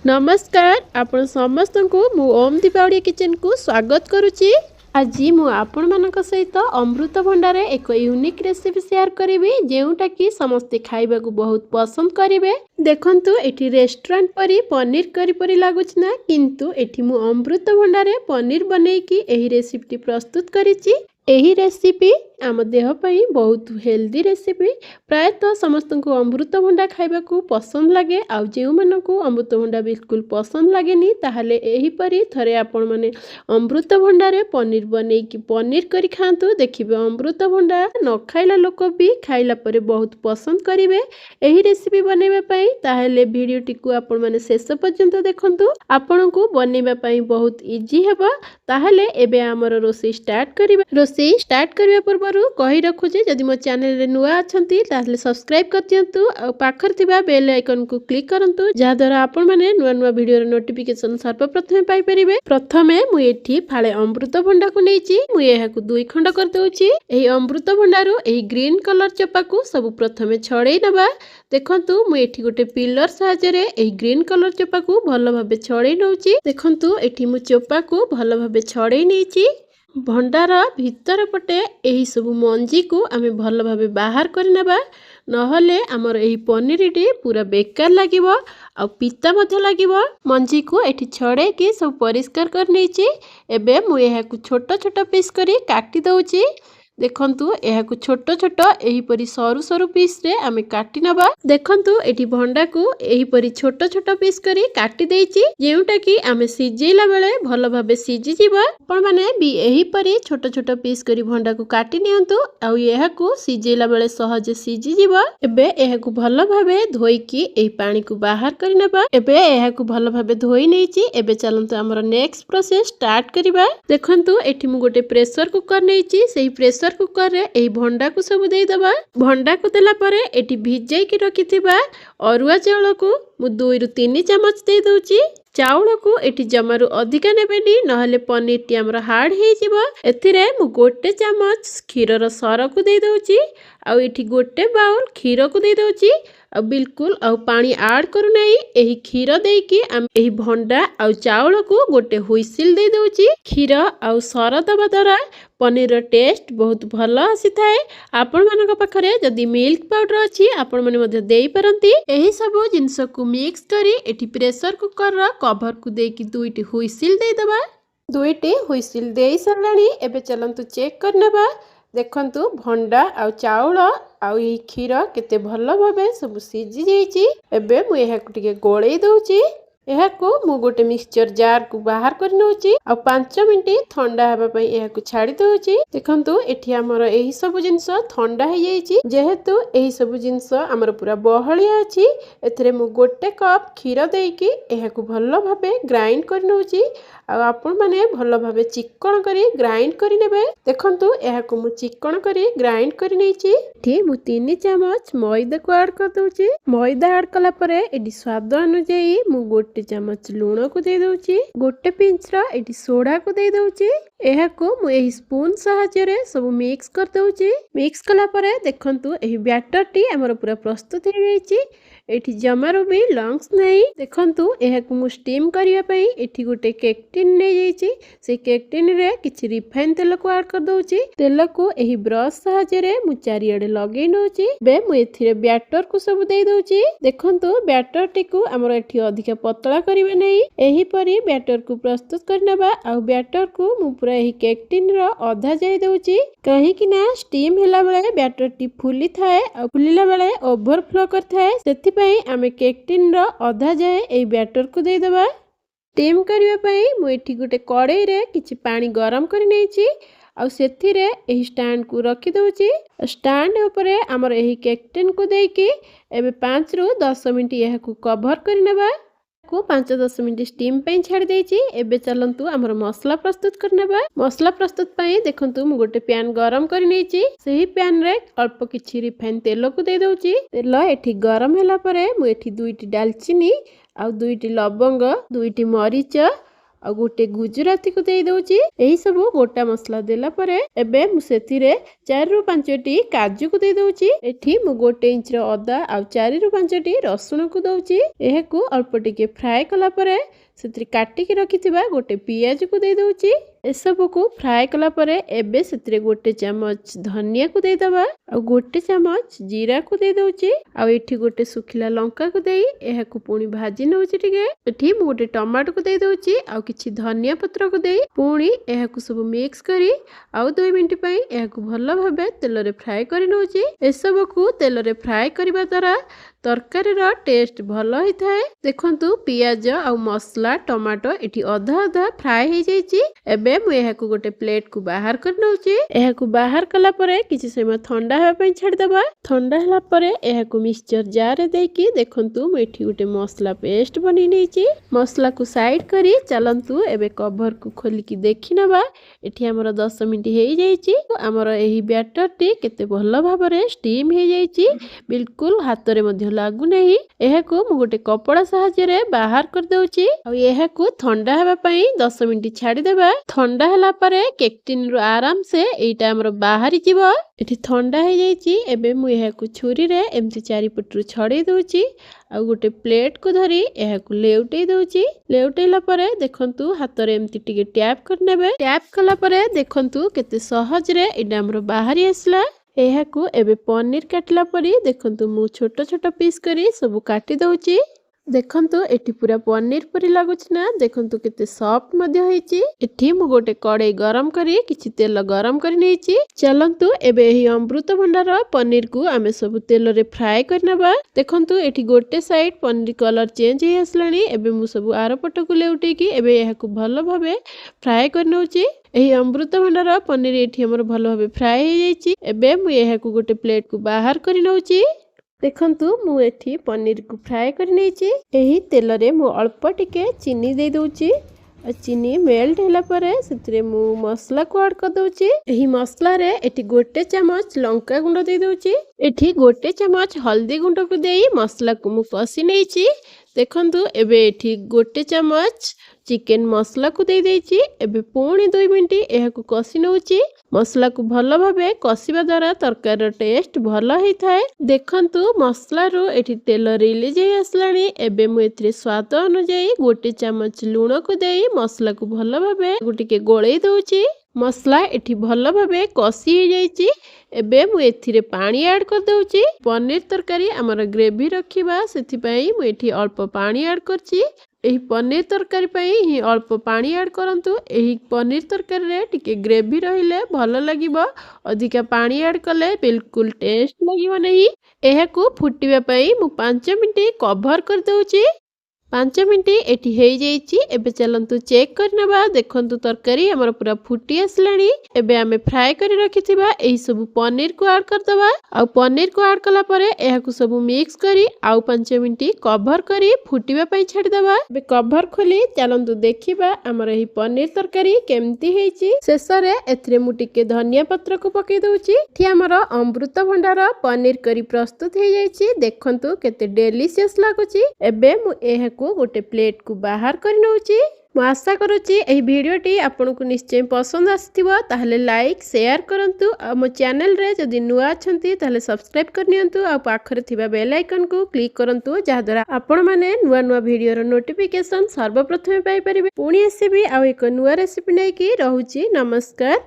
नमस्कार आपण समस्त को मु ओम दीपावली किचन को स्वागत करुच्ची। आज मु आपण मानक सहित अमृतभंडार एक यूनिक रेसिपी शेयर करी जोटा कि समस्ते खाइबा को बहुत पसंद करेंगे। देखंतु एठी रेस्टोरेंट परी पनीर करी परी लागुच ना, किंतु एठी मु अमृतभंडार पनीर बनेकी एही रेसिपी प्रस्तुत करिछि। एही रेसिपी आम देह पई बहुत हेल्दी रेसिपी। प्रायतः समस्त को अमृतभंडा खाइबा को पसंद लगे। आउ जे मानकु अमृतभंडा बिल्कुल पसंद लगेनी ताहले एही परी थरे आपण माने अमृतभंडारे पनीर बनेकी पनीर करी खांतु। देखिबे अमृतभंडा न खाइला लोक भी खाइला परे बहुत पसंद करिवे एही रेसिपी बनेबा पई। ताहले वीडियोटी को आपण माने शेष पर्यंत देखंतु, आपण को बनेबा पई बहुत इजी हेबा। ताहले एबे हमर रोसे स्टार्ट करिबा। रोसे स्टार्ट करिया पूर्व कही रखुचे जदि मो चैनल रे नुआ अछंती ताहले सब्सक्राइब कर दियंतु आ पाखर थिबा बेल आइकन को क्लिक करंतु, जहा द्वारा आपण माने नुआ नुआ वीडियो रे नोटिफिकेशन सर्वप्रथमे पाई परिबे। प्रथमे मु एठी फाळे अमृतभंडा को नेची मु एहा को दुई खंड कर देउची। एही अमृतभंडारू एही ग्रीन कलर चोपा को सब प्रथमे छड़ेई नबा। देखंतु मु एठी गोटे पिलर सहायता रे एही ग्रीन कलर चोपा को भलो भाबे छड़ेई नउची। देखंतु एठी मु चोपा को भलो भाबे छड़ेई नेची। भंडार भितर पटे एही सब मंजी को आमे भलो भाबे बाहर करनेबा, नहले हमर एही पनीरटी पूरा बेकार लागिबो आ पिता मध्य लागिबो। मंजी को एठी छड़े के सब परिष्कार कर नेची। एबे मु एहा को छोट छोट पीस करी काटी दउची। देखंतु एहा को छोट छोट एही परी सरू सरू पीस रे आमे काटी नबा। देखंतु एठी भंडा को एही परी छोट छोट पीस करी काटी देइची, जेउटा कि आमे सिजेला बेले भलो भाबे सिजी जिवो। आपण माने भी एही परी छोट छोट पीस करी भंडा को काटी नियंतु आ एहा को सिजेला बेले सहज सिजी जिवो। एबे एहा को भलो भाबे धोई की एही पानी को बाहर करि नबा। एबे एहा को भलो भाबे धोई नेची। एबे चलंतु हमर नेक्स्ट प्रोसेस स्टार्ट करिबा। देखंतु एठी मु गोटे प्रेशर कुकर नेची। सेही प्रेशर कुकर रे एही भंडा को सब देई दबा। भंडा को देला परे एठी भिजाई की रखिथिबा अरुआ चाउल को मु 2 रु 3 चम्मच दे दउची। चाउल को एठी जमारू अधिका नेबेनी, नहले पनीर टी हमर हार्ड हे जिवो। एथिरे मु गोटे चम्मच खीरर सर को दे दउची आ एठी गोटे बाउल खीर को दे दउची। आ बिल्कुल आ पानी ऐड करू नाही। एही खीर देई की हम एही भंडा आ चाउल को गोटे हुइसिल दे दउची। खीर आ सर दबा द्वारा पनीर टेस्ट बहुत भलो आसी थाए। आपण मानक पाखरे जदि मिल्क पाउडर अछि आपण माने मध्ये देई परंती। एही सब जिंस को मिक्स करी एठी प्रेशर कुकर रा कवर को दे की दुईटी हुइसिल दे दबा। दुईटी हुइसिल देई सरलाणी। एबे चलंतु चेक करनेबा। देखंतु भंडा आ चाउल आ ई खीर केते भलो भाबे सब सिजी जाईची। एबे मु एहा को टिके गोळेई दउची। एहा को मु गोटे मिक्सचर जार को बाहर कर नउची आ 5 मिनिट ठंडा हेबा पई एहा को छाडी दउची। देखंतु एठी हमर एही सब जिंस ठंडा हे जाईची। जेहेतु एही सब जिंस हमर पूरा बहलिया अछि, एथरे मु गोटे कप खीर देई की एहा को भलो भाबे ग्राइंड कर नउची। आ आपण माने भलो भाबे चिकन करी ग्राइंड करी नेबे। देखंतु एहा को मु चिकन करी ग्राइंड करी नेची। एठी मु 3 चम्मच मैदा को ऐड कर दउची। मैदा ऐड कला परे एडी स्वाद अनुसार मु गोटे चम्मच लूण को दे दउची। गोटे पिंच रा एडी सोडा को दे दउची। एहा को मु एही स्पून सहायता रे सब मिक्स कर दउची। मिक्स कला परे देखंतु एही बैटर टी हमर पूरा प्रस्तुत हे जाईची। एठी जमारो भी लंग्स नहीं। देखंतु एहा को मु स्टीम करिया पई एठी गोटे केक टिन नै जाईची। से केक टिन रे किछि रिफाइन तेल को ऐड कर दउची। तेल को एही ब्रश सहायता रे मु चारियाडे लगेई नउची। बे मु एथिरे बैटर को सब दे दउची। देखंतु बैटर टी को हमर एठी अधिक पतला करिवे नै। एही परी बैटर को प्रस्तुत करनेबा। आ बैटर को मु पूरा एही केक टिन रो आधा जाई दउची, कहीं कि ना स्टीम हैला बेले बैटर टी फुली थाए आ फुलीला बेले ओवरफ्लो कर थाए। सेति पई आमे केक टिन रो आधा जाए एही बैटर को दे दबा। स्टीम करिवा पई मु एठी गोटे कड़ाई रे किछि पानी गरम करि नेछि आ सेथिरे एही स्टैंड को रखि दउची। स्टैंड ऊपरे हमर एही केक टिन को देई की एबे 5 रु 10 मिनिट एहा को कवर करि नेबा। को 5-10 मिनिट स्टीम पे छाड़ी देइची। एबे चलंतु हमर मसला प्रस्तुत करनेबा। मसला प्रस्तुत पई देखंतु मु गोटे पैन गरम करि नेची। सेही पैन रे अल्प किछि रिफाइन तेल को दे दउची। तेल एठी गरम हैला परे मु एठी 2टी दालचीनी आ 2टी लवंग 2टी मरीच ଆଉ गोटे गुजराती को देई दउची। एही सब गोटा मसला देला परे एबे मु सेथिरे 4 रु 5टी काजू को देई दउची। एठी मु 1 इंच रो अदा आ 4 रु 5टी रसुण को दउची। एहाकू अल्प टिके फ्राई कला परे सेत्री काटी के रखिथिबा गोटे पियाज को देई दउची। एसबू को फ्राई कला परे एबे सेत्री 1 चमच धनिया को देई दबा आ 1 चमच जीरा को देई दउची। आ एठी गोटे सुखिला लंका को देई एहाकू पुणी भाजी नउची टिके। एठी मु गोटे टमाटो को देई दउची आ किछि धनिया पत्र को देई पुणी एहाकू सब मिक्स करी आ 2 मिनिट पई एहाकू भलो भाबे तेल रे फ्राई करी नउची। एसबू को तेल रे फ्राई करबा द्वारा तरकारी रो टेस्ट भलो होई थाए। देखंतु पियाज आ मसला टमाटो एठी आधा आधा फ्राई हे जाईची। एबे मु एहाकू गोटे प्लेट को बाहर कर नउची। एहाकू बाहर कला परे किछि समय ठंडा हेबा पई छाड़ दबा। ठंडा हला परे एहाकू मिक्सचर जार रे देकी देखंतु मु एठी गोटे मसला पेस्ट बनी नेची। मसला को साइड करी चलंतु एबे कवर को खोली की देखि नबा। एठी हमर 10 मिनिट हे जाईची। हमर एही बैटर टी केते भलो भाबरे स्टीम हे जाईची। बिल्कुल हाथ रे मध्ये लागु नहीं। एहाकू मु गोटे कपड़ा सहायता रे बाहर कर दउची। आ एहाकू ठंडा हेबा पई 10 मिनिट छाड़ी देबा। ठंडा हला परे केक टिन रो आराम से एटा हमर बाहरी जीवो। एठी ठंडा हे जाईची। एबे मु एहाकू छुरी रे एम्ति चारि पटरु छड़े दउची। आ गोटे प्लेट को धरी एहाकू लेउटै दउची। लेउटैला परे देखंतु हाथ रे एम्ति टिके टैप कर नेबे। टैप कला परे देखंतु केते सहज रे एटा हमर बाहरी आसला। एहाकू एबे पनीर काटला परी देखंतु मु छोटो छोटो पीस करी सब काटी दउची। देखंतु एठी पूरा पनीर परी लागुछ ना। देखंतु केते सॉफ्ट मध्ये होईची। एठी मु गोटे कड़ाई गरम करी किछि तेल गरम करी नेची। चलंतु एबे एही अमृतभंडार पनीर को आमे सब तेल रे फ्राई करनबा। देखंतु एठी गोटे साइड पनीर कलर चेंज हे आसलानी। एबे मु सब आरो पट को लेउटी की एबे एहाकू भलो भाबे फ्राई करनउची। एही अमृतभंडार पनीर एठी हमर भलो भाबे फ्राई हे जाईची। एबे मु एहाकू गोटे प्लेट को बाहर करी नउची। देखंतु मु एठी पनीर को फ्राई कर नेची। एही तेल रे मु अल्प टिके चीनी दे दउची। चीनी मेल्ट होला परे सेतरे मु मसला को ऐड कर दउची। एही मसला रे एठी 1 चमच लंका गुंड दे दउची। एठी 1 चमच हल्दी गुंड को देई मसला को मु कसी नेची। देखंतु एबे एठी 1 चमच चिकन मसला को दे देची। एबे पुणी 2 मिनिट एहाकू कसी नउची। मसला को भलो भाबे कसीबा द्वारा तरकारी टेस्ट भलो हेई थाए। देखंतु मसला रो एठी तेल रिलीज हे आसलानी। एबे मु एथिरे स्वाद अनुसार 1 चमच लूण को देई मसला को भलो भाबे गुटिके गोळेई दउची। मसला एठी भलो भाबे कसी हे जाईची। एबे मु एथिरे पानी ऐड कर दउची। पनीर तरकारी हमर ग्रेवी रखिबा सेथि पई मु एठी अल्प पानी ऐड करची। एही पनीर तरकारी पई ही अल्प पानी ऐड करंतु। एही पनीर तरकारी रे टिके ग्रेवी रहिले भलो लागिबो। अधिका पानी ऐड कले बिल्कुल टेस्ट लागिबो नहीं। एहाकू फुटिबा पई मु 5 मिनिट कवर कर दउची। 5 मिनिट एठी हेई जाईची। एबे चलंतु चेक करनबा। देखंतु तरकारी हमर पूरा फुटी आसलानी। एबे आमे फ्राई करी रखिथिबा एही सब पनीर को ऐड कर दबा। आ पनीर को ऐड कला परे एहाकू सब मिक्स करी आ 5 मिनिट कवर करी फुटिबा पई छाडी दबा। एबे कवर खोली चलंतु देखिबा हमर एही पनीर तरकारी केमती हेईची। शेषरे एथरे मु टिके धनिया पत्र को पकई दउची। एठी हमर अमृतभंडार पनीर करी प्रस्तुत हे जाईची। देखंतु केते डेलिशियस लागुची। एबे मु एहाकू गोटे प्लेट को बाहर कर नउची। मु आशा करूची एही वीडियोटी आपनको निश्चय पसंद आस्थिबो। ताहले लाइक शेयर करंतु। आ मो चैनल रे जदि नुआ अछंती ताहले सब्सक्राइब कर नियंतु। आ पाखरे थिबा बेल आइकन को क्लिक करंतु जहा द्वारा आपण माने नुआ नुआ वीडियो रो नोटिफिकेशन सर्वप्रथमे पाई परिबे। पुणी आसीबी आ एक नुआ रेसिपी नै की रहूची। नमस्कार।